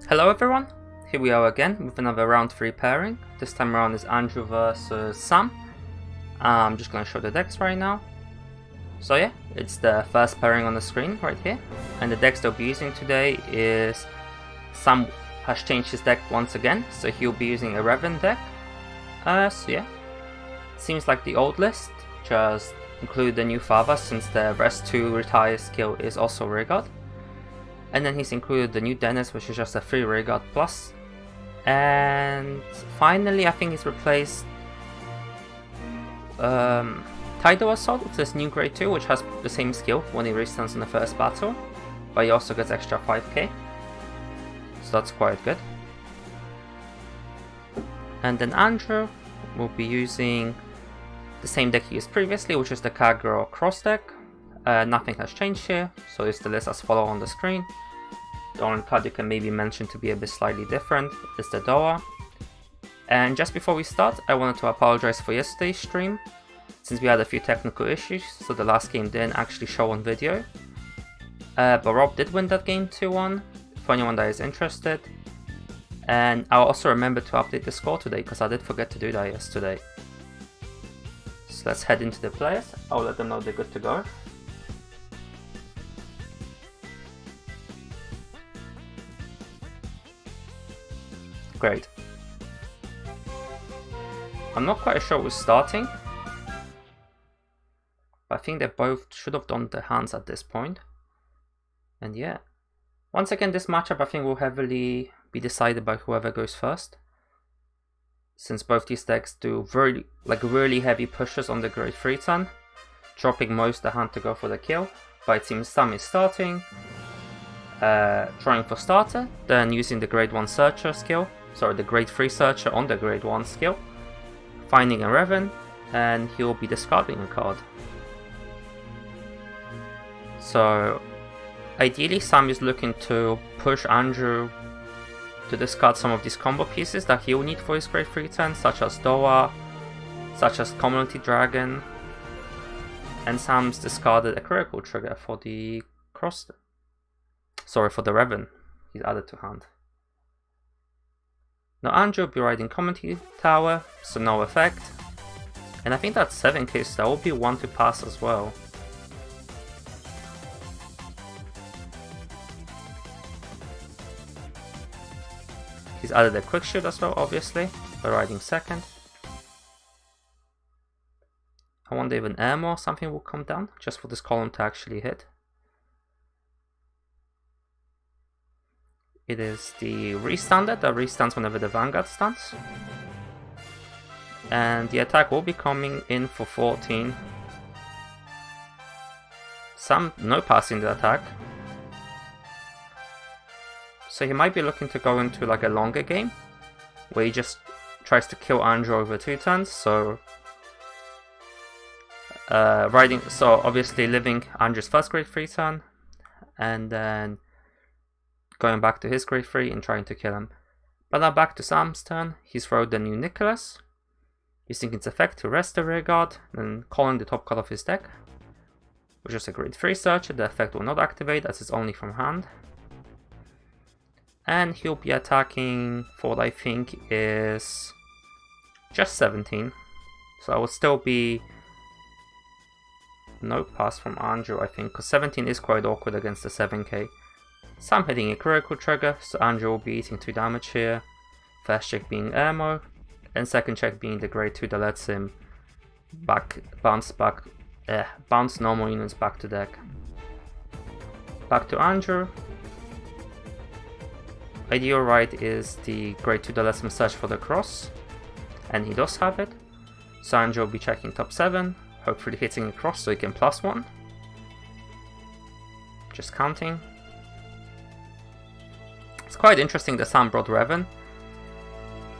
Hello everyone, here we are again with another round 3 pairing. This time around is Andrew versus Sam. I'm just going to show the decks right now. So yeah, it's the first pairing on the screen right here. And the decks they'll be using today is... Sam has changed his deck once again, so he'll be using a Revan deck. So yeah, seems like the old list, just include the new father since the rest 2 retire skill is also Rearguard. And then he's included the new Dennis, which is just a free Rearguard plus. And finally, I think he's replaced Tidal Assault with this new grade 2, which has the same skill when he restuns in the first battle, but he also gets extra 5k. So that's quite good. And then Andrew will be using the same deck he used previously, which is the Kagro Cross deck. Nothing has changed here, so it's the list as follows on the screen. The only card you can maybe mention to be a bit slightly different is the Doa. And just before we start, I wanted to apologize for yesterday's stream, since we had a few technical issues, so the last game didn't actually show on video. But Rob did win that game 2-1, for anyone that is interested. And I'll also remember to update the score today, because I did forget to do that yesterday. So let's head into the players. I'll let them know they're good to go. Great. I'm not quite sure who's starting, but I think they both should have done their hands at this point. And yeah, once again this matchup I think will heavily be decided by whoever goes first, since both these decks do really heavy pushes on the grade 3 turn, dropping most the hand to go for the kill. But it seems Sam is starting, trying for starter, then using the grade 1 searcher skill. Sorry, the grade 3 searcher on the grade 1 skill, finding a Revan, and he'll be discarding a card. So ideally Sam is looking to push Andrew to discard some of these combo pieces that he'll need for his grade 3 turn, such as Doa, such as Community Dragon, and Sam's discarded a critical trigger for the for the Revan he's added to hand. Now Andrew will be riding Community Tower, so no effect. And I think that's 7k, so that will be 1 to pass as well. He's added a quick shield as well, obviously, by riding second. I wonder if an Airmo or something will come down, just for this column to actually hit. It is the Restandard that restands whenever the Vanguard stands. And the attack will be coming in for 14. Sam no passing the attack. So he might be looking to go into like a longer game, where he just tries to kill Andrew over 2 turns, so obviously living Andrew's first grade 3 turn, and then going back to his grade 3 and trying to kill him. But now back to Sam's turn. He's throwed the new Nicholas, using its effect to rest the Rearguard, then calling the top card of his deck, which is a grade 3 searcher. The effect will not activate as it's only from hand. And he'll be attacking for what I think is just 17. So I would still be no pass from Andrew, I think, because 17 is quite awkward against the 7k. Sam hitting a critical trigger, so Andrew will be eating 2 damage here. First check being Airmo, and second check being the grade 2 that lets him bounce normal units back to deck. Back to Andrew. Ideal right is the grade 2 that lets him search for the cross, and he does have it. So Andrew will be checking top 7, hopefully hitting a cross so he can +1. Just counting. It's quite interesting that Sam brought Revan,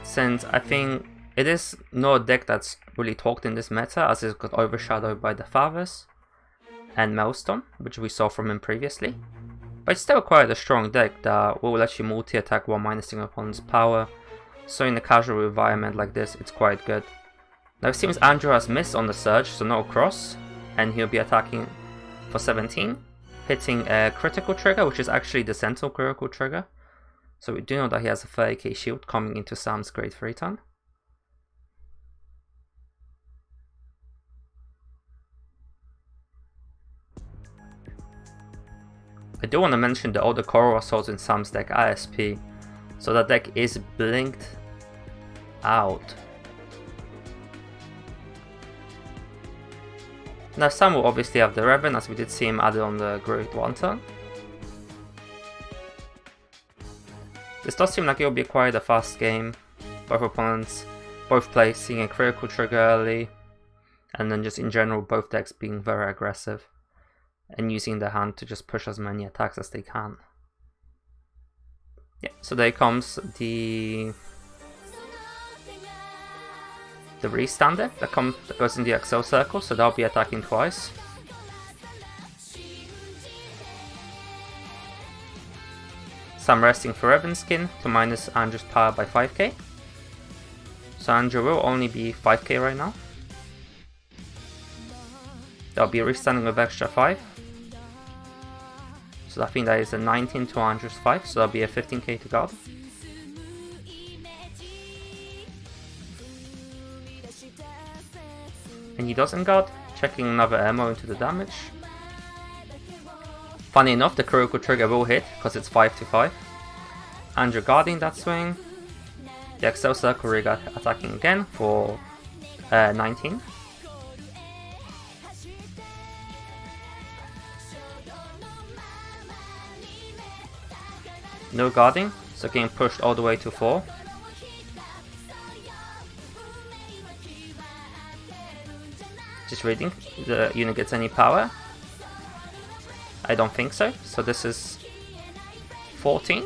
since I think it is not a deck that's really talked in this meta, as it got overshadowed by the Fathers and Maelstrom, which we saw from him previously. But it's still quite a strong deck that will let you multi-attack while minusing an opponent's power, so in a casual environment like this it's quite good. Now it seems Andrew has missed on the Surge, so no cross, and he'll be attacking for 17, hitting a critical trigger, which is actually the Sentinel critical trigger. So we do know that he has a 30k shield coming into Sam's grade 3 turn. I do want to mention the older Coral Assaults in Sam's deck ISP. So that deck is blinked out. Now Sam will obviously have the Revan, as we did see him added on the grade 1 turn. This does seem like it will be quite a fast game. Both opponents, both placing a critical trigger early, and then just in general both decks being very aggressive and using their hand to just push as many attacks as they can. Yeah, so there comes the restand deck that goes in the XO circle, so that'll be attacking twice. Sam resting for Revan skin to minus Andrew's power by 5k. So Andrew will only be 5k right now. That'll be restanding with extra 5. So I think that is a 19 to Andrew's 5, so that'll be a 15k to guard. And he doesn't guard, checking another ammo into the damage. Funny enough, the critical trigger will hit, because it's 5 to 5. Andrew guarding that swing. The XL circle rig attacking again for 19. No guarding, so getting pushed all the way to 4. Just reading, the unit gets any power? I don't think so, so this is 14.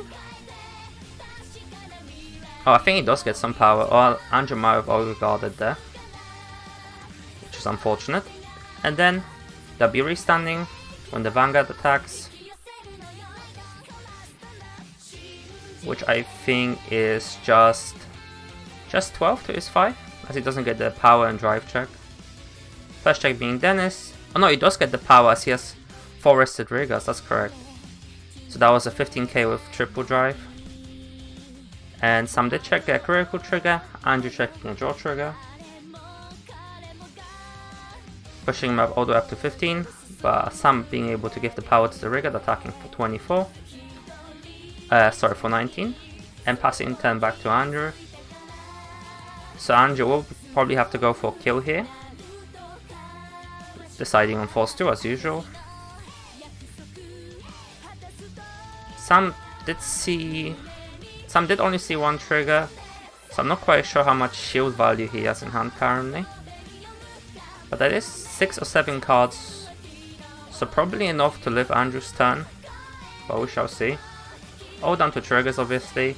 Oh, I think he does get some power. Oh, Andrew might have overguarded there, which is unfortunate. And then they'll be restanding when the Vanguard attacks, which I think is just 12 to his 5, as he doesn't get the power and drive check. First check being Dennis. Oh no, he does get the power as he has 4 rested riggers, that's correct. So that was a 15k with triple drive. And Sam did check a critical trigger, Andrew checking a draw trigger. Pushing him up all the way up to 15, but Sam being able to give the power to the rigger, attacking for 24. For 19. And passing turn back to Andrew. So Andrew will probably have to go for a kill here. Deciding on force 2 as usual. Sam did only see 1 trigger, so I'm not quite sure how much shield value he has in hand currently. But that is 6 or 7 cards, so probably enough to live Andrew's turn, but we shall see. All down to triggers obviously,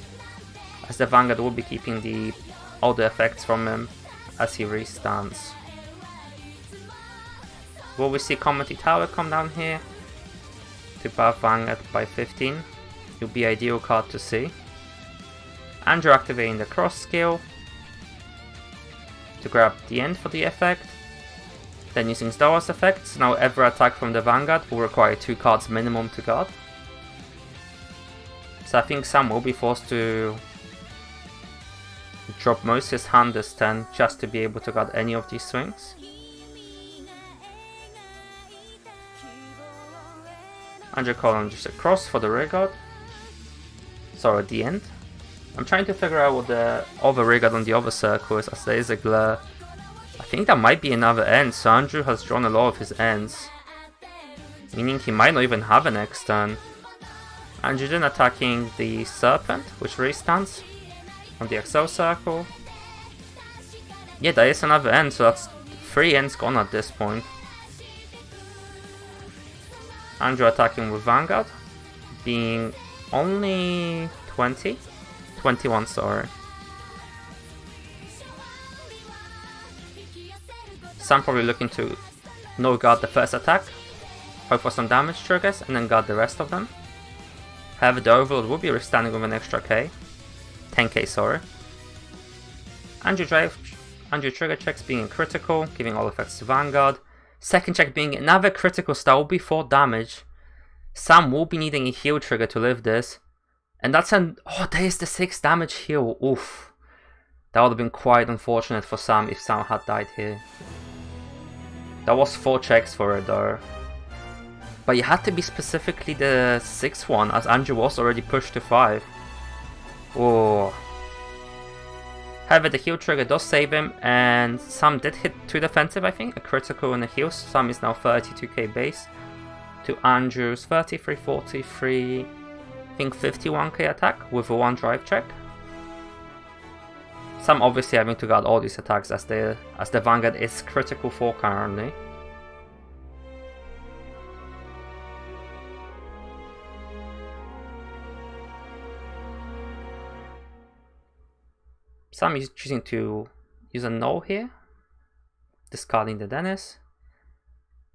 as the Vanguard will be keeping all the effects from him as he restands. Will we see Comedy Tower come down here to buff Vanguard by 15? It will be ideal card to see. Andrew activating the cross skill to grab the end for the effect. Then using Star Wars effects, now every attack from the Vanguard will require 2 cards minimum to guard. So I think Sam will be forced to drop most of his hand this turn just to be able to guard any of these swings. Andrew calling just a cross for the rear guard. Sorry, at the end. I'm trying to figure out what the other rear guard on the other circle is, as there is a glare. I think that might be another end, so Andrew has drawn a lot of his ends, meaning he might not even have an next turn. Andrew then attacking the Serpent, which restands on the XL circle. Yeah, there is another end, so that's 3 ends gone at this point. Andrew attacking with Vanguard, being only 21, sorry. Sam probably looking to no guard the first attack, hope for some damage triggers, and then guard the rest of them. However, the Overlord will be restanding with an extra 10k, sorry. Andrew trigger checks being critical, giving all effects to Vanguard. Second check being another critical star will be 4 damage. Sam will be needing a heal trigger to live this. And that's oh, there's the 6 damage heal. Oof. That would have been quite unfortunate for Sam if Sam had died here. That was 4 checks for it though. But you had to be specifically the 6th one, as Andrew was already pushed to 5. Oh. However, the heal trigger does save him, and Sam did hit 2 defensive, I think. A critical and a heal. So Sam is now 32k base. To Andrew's 33, 43, I think 51k attack with a 1 drive check. Sam obviously having to guard all these attacks as the Vanguard is critical 4 currently. Sam is choosing to use a no here, discarding the Dennis,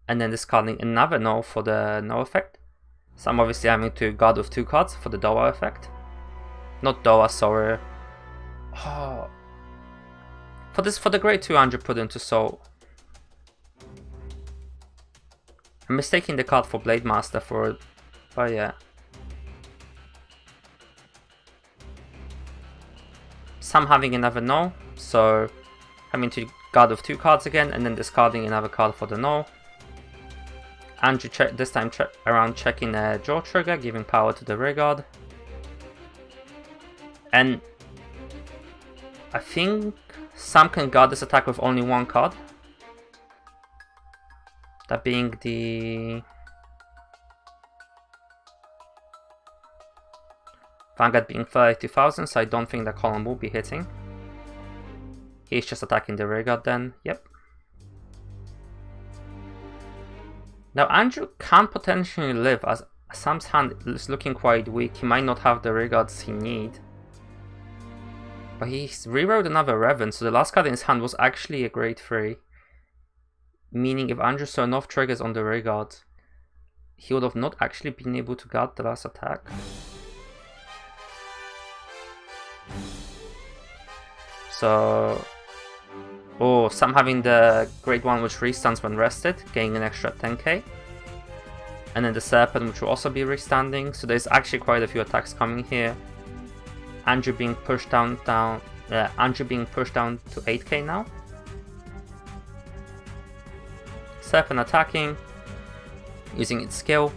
and then discarding another no for the no effect. Sam obviously having to guard with 2 cards for the Doa effect. Not Doa, sorry. Oh. For the grade 2 Andrew put into Soul. I'm mistaking the card for Blade Master for it, but yeah. Sam having another no, so having to guard with 2 cards again, and then discarding another card for the no. Andrew this time around checking a draw trigger, giving power to the rear guard. And I think Sam can guard this attack with only 1 card. That being the Vanguard being 32,000, so I don't think that column will be hitting. He's just attacking the rear guard then, yep. Now Andrew can potentially live, as Sam's hand is looking quite weak. He might not have the rear guards he need. But he's rewrote another Revan, so the last card in his hand was actually a grade 3. Meaning if Andrew saw enough triggers on the rear guard, he would have not actually been able to guard the last attack. So, oh, Sam having the grade 1 which restands when rested, getting an extra 10k. And then the Serpent which will also be restanding, so there's actually quite a few attacks coming here. Andrew being pushed down to 8k now. Serpent attacking, using its skill,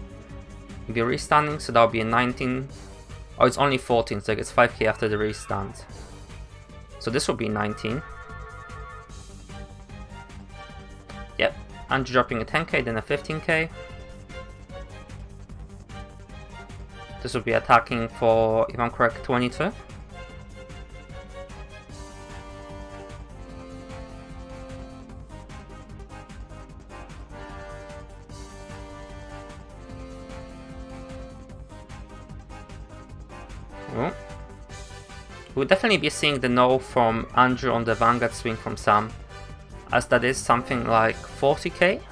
be restanding, so that'll be a 19. Oh, it's only 14, so it gets 5k after the restand. So this will be 19. Yep, Andrew dropping a 10k, then a 15k. This will be attacking for, if I'm correct, 22. Oh. We'll definitely be seeing the no from Andrew on the Vanguard swing from Sam, as that is something like 40k.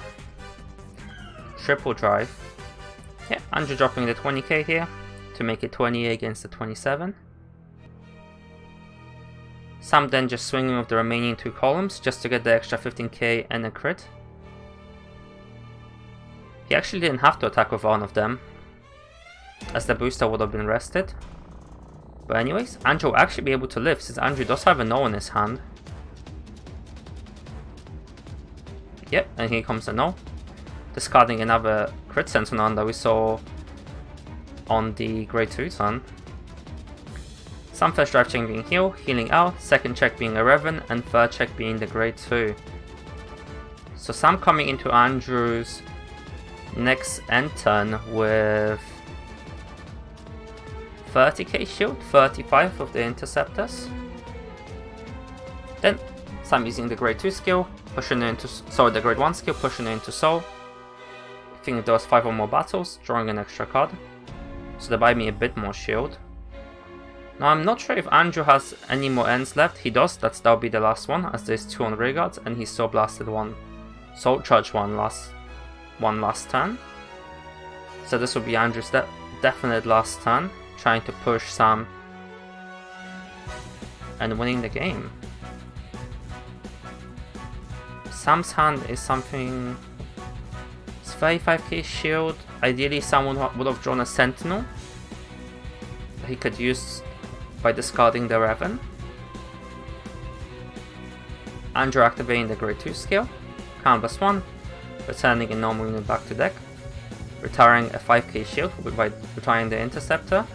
Triple drive. Yeah, Andrew dropping the 20k here to make it 20 against the 27. Sam then just swinging with the remaining 2 columns just to get the extra 15k and a crit. He actually didn't have to attack with one of them, as the booster would have been rested. But anyways, Andrew will actually be able to live, since Andrew does have a no in his hand. Yep, and here comes a no. Discarding another crit Sentinel that we saw on the grade 2 turn. Some first drive check being heal, healing out, second check being a Revan, and third check being the grade 2. So Sam coming into Andrew's next end turn with 30k shield, 35 of the interceptors. Then Sam using the grade 2 skill, pushing it into, sorry, the grade 1 skill, pushing it into Soul. I think it does 5 or more battles, drawing an extra card. So they buy me a bit more shield. Now I'm not sure if Andrew has any more ends left. He does, that'll be the last one, as there's 2 on rear guards, and he Soul Blasted one, Soul Charge one last turn. So this will be Andrew's definite last turn, trying to push Sam and winning the game. Sam's hand is something, it's 35k shield. Ideally someone would have drawn a Sentinel, that he could use by discarding the Revan. Andrew activating the grade 2 skill, +1, returning a normal unit back to deck, retiring a 5k shield by retiring the Interceptor.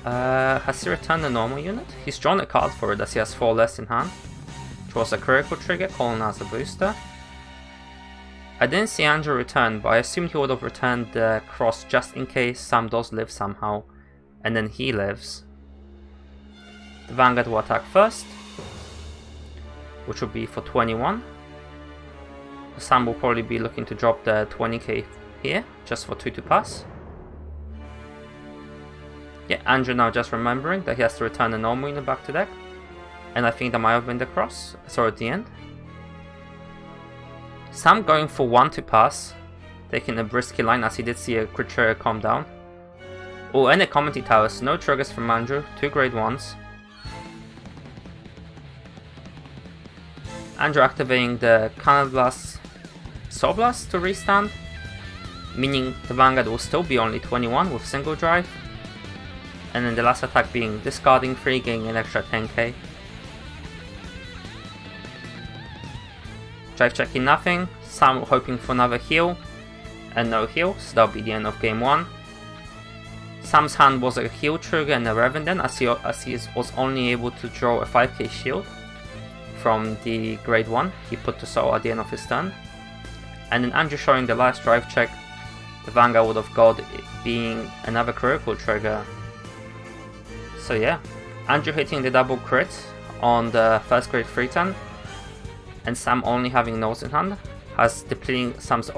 Has he returned a normal unit? He's drawn a card for it as he has 4 less in hand. Draws a critical trigger, calling as a booster. I didn't see Andrew return, but I assumed he would have returned the cross just in case Sam does live somehow, and then he lives. The Vanguard will attack first, which will be for 21. Sam will probably be looking to drop the 20k here, just for 2 to pass. Yeah, Andrew now just remembering that he has to return a normal unit back to deck. And I think that might have been the cross, so at the end. Sam going for 1 to pass, taking a brisky line as he did see a crit trigger come down. Oh, and a commenting tower, so no triggers from Andrew, 2 grade 1s. Andrew activating the Cannon Blast Soul Blast to restand, meaning the Vanguard will still be only 21 with single drive. And then the last attack being discarding 3, getting an extra 10k. Drive checking nothing, Sam hoping for another heal, and no heal, so that'll be the end of game 1. Sam's hand was a heal trigger and a Revan then, as he was only able to draw a 5k shield from the grade 1 he put to soul at the end of his turn. And then Andrew showing the last drive check, the Vanguard would have got it being another critical trigger. So yeah, Andrew hitting the double crit on the first grade 3 turn, and Sam only having nose in hand, has depleted Sam's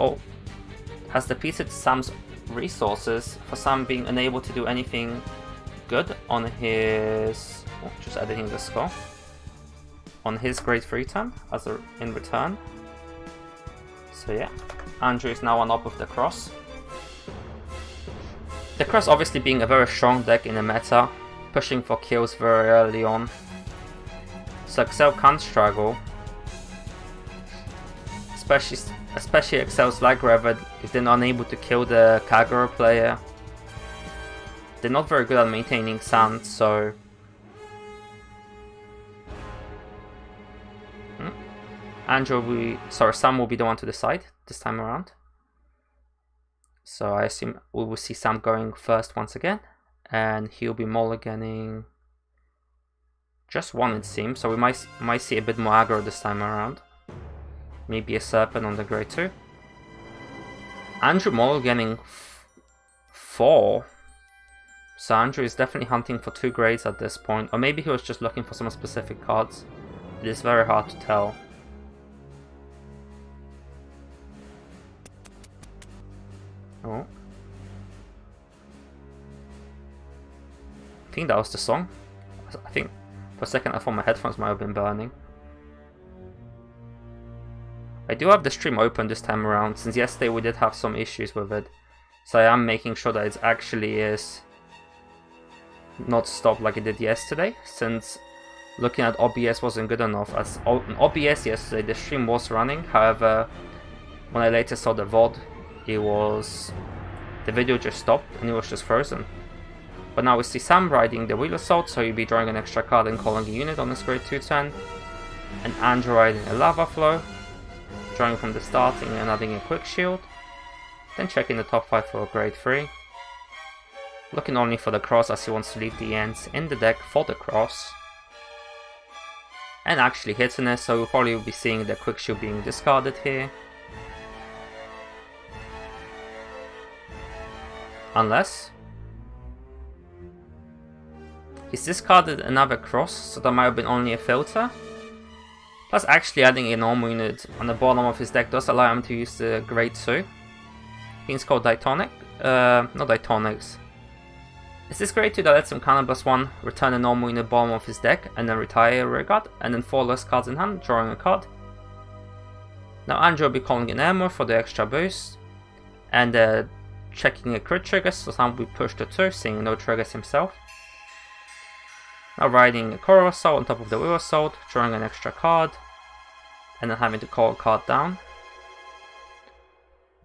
resources for Sam being unable to do anything good on his, just editing the score, on his grade 3 turn in return. So yeah, Andrew is now on top of the cross. The cross obviously being a very strong deck in the meta, pushing for kills very early on. So Excel can't struggle. Especially Excel's like Revan, if they're unable to kill the Kagura player. They're not very good at maintaining sand, so... Sam will be the one to decide this time around. So I assume we will see Sam going first once again. And he'll be mulliganing just 1 it seems, so we might see a bit more aggro this time around. Maybe a Serpent on the grade 2. Andrew mulliganing 4. So Andrew is definitely hunting for 2 grades at this point, or maybe he was just looking for some specific cards. It is very hard to tell. Oh. I think that was the song. I think for a second I thought my headphones might have been burning. I do have the stream open this time around, since yesterday we did have some issues with it. So I am making sure that it actually is not stopped like it did yesterday, since looking at OBS wasn't good enough. As on OBS yesterday the stream was running, however when I later saw the VOD, the video just stopped and it was just frozen. But now we see Sam riding the Wheel Assault, so he'll be drawing an extra card and calling a unit on his grade 2 turn. And Andrew riding a Lava Flow, drawing from the starting and adding a Quick Shield. Then checking the top 5 for a grade 3. Looking only for the cross as he wants to leave the ends in the deck for the cross. And actually hitting it, so we'll probably be seeing the Quick Shield being discarded here. Unless he's discarded another cross, so that might have been only a filter. Plus actually adding a normal unit on the bottom of his deck does allow him to use the grade 2. I think it's called Ditonic. Not Ditonics. It's this grade 2 that lets him Cannon Blast 1, return a normal unit bottom of his deck, and then retire a rear guard, and then 4 less cards in hand, drawing a card. Now Andrew will be calling in Armor for the extra boost, and checking a crit trigger, so Sam will be pushed to 2, seeing no triggers himself. Now riding a Coral Assault on top of the Wheel Assault, drawing an extra card, and then having to call a card down.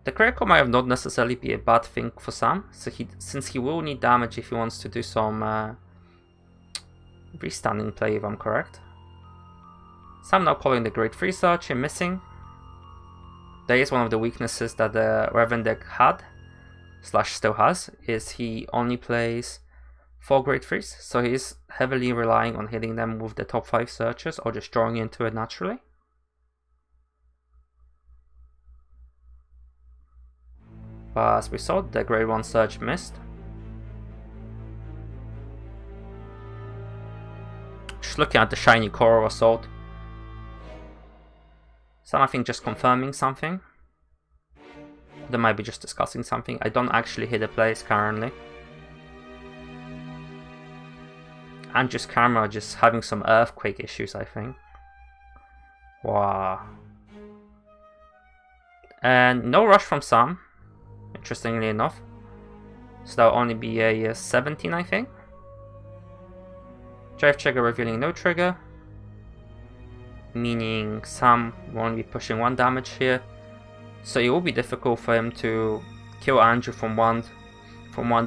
The critical might not necessarily be a bad thing for Sam, so since he will need damage if he wants to do some restanding play, if I'm correct. Sam now calling the Grade 3 search and missing. That is one of the weaknesses that the Revan deck had, / still has, is he only plays 4 Grade 3s, so he's heavily relying on hitting them with the top 5 searches or just drawing into it naturally. But as we saw, the Grade 1 search missed. Just looking at the shiny Coral Assault. Some, I think, just confirming something. They might be just discussing something. I don't actually hit the plays currently. And just camera just having some earthquake issues, I think. Wow. And no rush from Sam, interestingly enough. So that'll only be a 17, I think. Drive trigger revealing no trigger. Meaning Sam won't be pushing 1 damage here. So it will be difficult for him to kill Andrew from one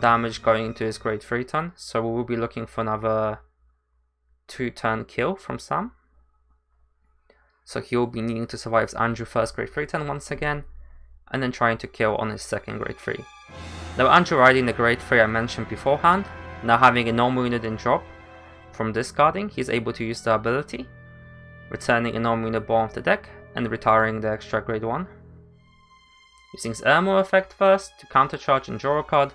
damage going into his Grade 3 turn. So we will be looking for another 2-turn kill from Sam. So he will be needing to survive Andrew's first Grade 3 turn once again, and then trying to kill on his second Grade 3. Now Andrew riding the Grade 3 I mentioned beforehand, now having a normal unit in drop from discarding, he's able to use the ability, returning a normal unit bottom of the deck and retiring the extra Grade 1. Using his Armor effect first to countercharge and draw a card.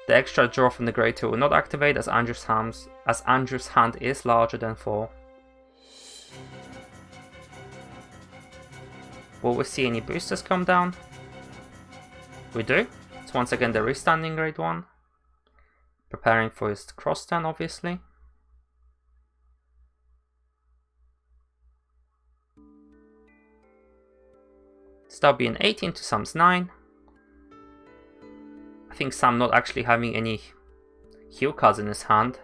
The extra draw from the Grade 2 will not activate as Andrew's hand is larger than 4. Will we see any boosters come down? We do. It's once again the restanding Grade 1. Preparing for his cross turn, obviously. So that'll be an 18 to Sam's 9. I think Sam not actually having any heal cards in his hand.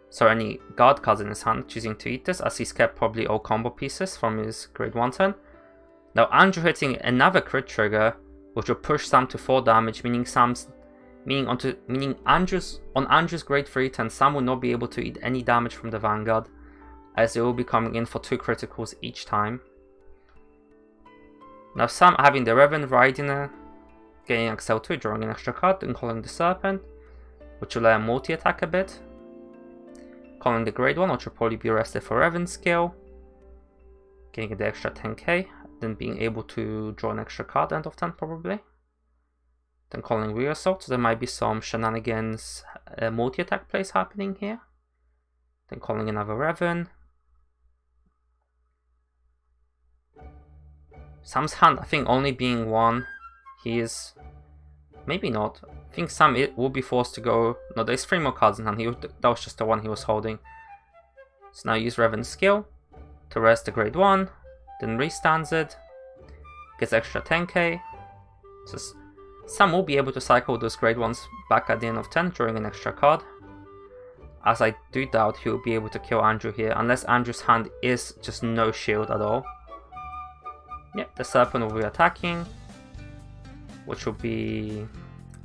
Sorry, any guard cards in his hand, choosing to eat this as he's kept probably all combo pieces from his Grade 1 turn. Now Andrew hitting another crit trigger, which will push Sam to 4 damage, meaning Andrew's Grade 3 turn, Sam will not be able to eat any damage from the Vanguard, as it will be coming in for 2 criticals each time. Now Sam having the Revan riding getting Excel 2, drawing an extra card, and calling the Serpent, which will let him multi-attack a bit. Calling the Grade 1, which will probably be rested for Revan's skill. Getting the extra 10k, then being able to draw an extra card end of turn probably. Then calling Rear Assault, so there might be some shenanigans multi-attack plays happening here. Then calling another Revan. Sam's hand, I think, only being 1. He is... maybe not. I think Sam will be forced to go... no, there's 3 more cards in hand. That was just the one he was holding. So now use Revan's skill to rest the Grade 1. Then restands it. Gets extra 10k. So Sam will be able to cycle those Grade 1s back at the end of turn, drawing an extra card. As I do doubt he will be able to kill Andrew here, unless Andrew's hand is just no shield at all. Yep, the Serpent will be attacking, which will be,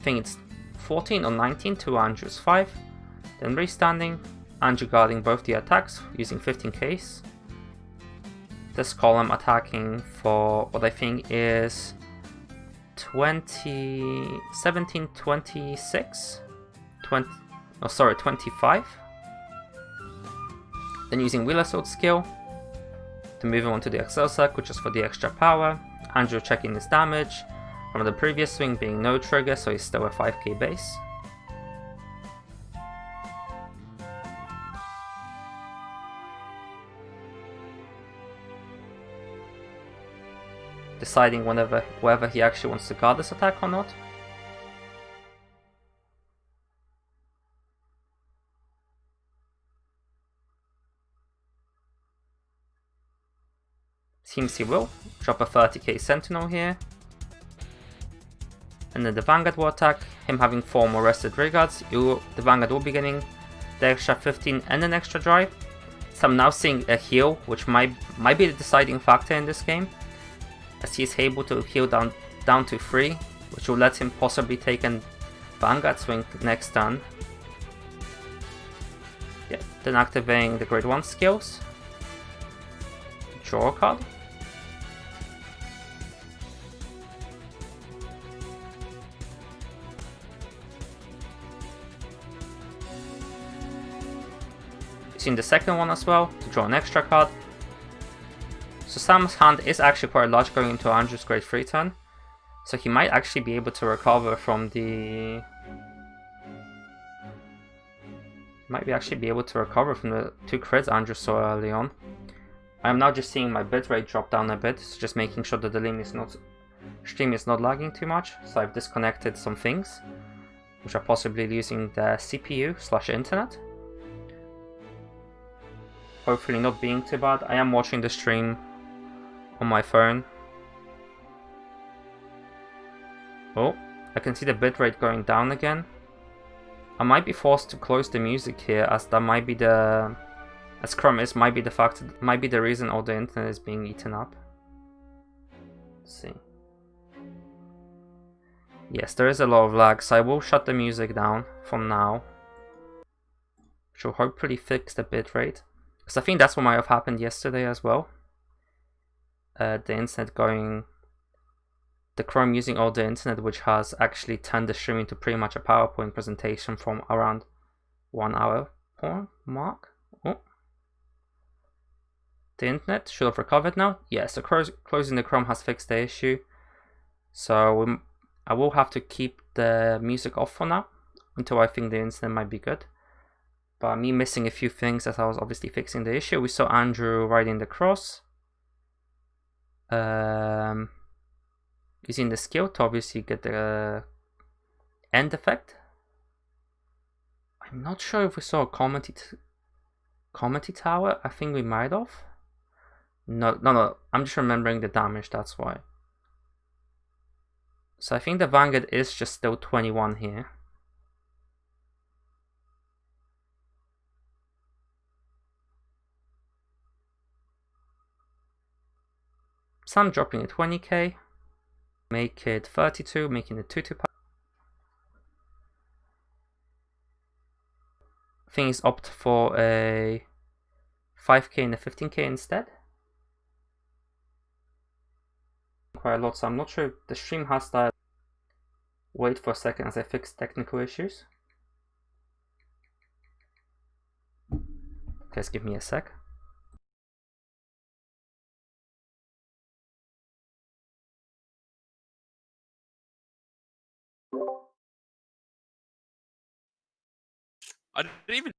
I think it's 14 or 19 to Andrew's 5. Then restanding, Andrew guarding both the attacks using 15ks. This column attacking for what I think is 17, 26, 25. Then using Wheel Assault skill to move on to the Excel Circle, which is for the extra power. Andrew checking his damage from the previous swing being no trigger, so he's still a 5k base. Deciding whether he actually wants to guard this attack or not. Seems he will. Drop a 30k Sentinel here. And then the Vanguard will attack. Him having 4 more rested Rearguards, the Vanguard will be getting the extra 15 and an extra drive. So I'm now seeing a heal, which might be the deciding factor in this game, as he's able to heal down down to 3, which will let him possibly take a Vanguard swing next turn. Yeah, then activating the grade 1 skills. Draw a card. Using the second one as well to draw an extra card. So Sam's hand is actually quite large going into Andrew's grade 3 turn. So he might actually be able to recover from the... Might actually be able to recover from the 2 crits Andrew saw early on. I am now just seeing my bitrate drop down a bit, so just making sure that the stream is not lagging too much. So I've disconnected some things, which are possibly using the CPU/internet. Hopefully not being too bad. I am watching the stream on my phone. Oh, I can see the bitrate going down again. I might be forced to close the music here, as that might be the... As Chrome is, might be the reason all the internet is being eaten up. Let's see. Yes, there is a lot of lag, so I will shut the music down from now. Which will hopefully fix the bitrate. Because I think that's what might have happened yesterday as well. The internet going... The Chrome using all the internet, which has actually turned the stream into pretty much a PowerPoint presentation from around 1 hour mark. Oh. The internet should have recovered now. Yes, so closing the Chrome has fixed the issue. So I will have to keep the music off for now until I think the internet might be good. But me missing a few things as I was obviously fixing the issue. We saw Andrew riding the cross. Using the skill to obviously get the end effect. I'm not sure if we saw a comedy tower. I think we might have. No. I'm just remembering the damage, that's why. So I think the Vanguard is just still 21 here. Sam dropping a 20k. Make it 32, making it 2-2. I think he's opt for a 5k and a 15k instead. Quite a lot, so I'm not sure if the stream has that. Wait for a second as I fix technical issues. Just give me a sec. I didn't even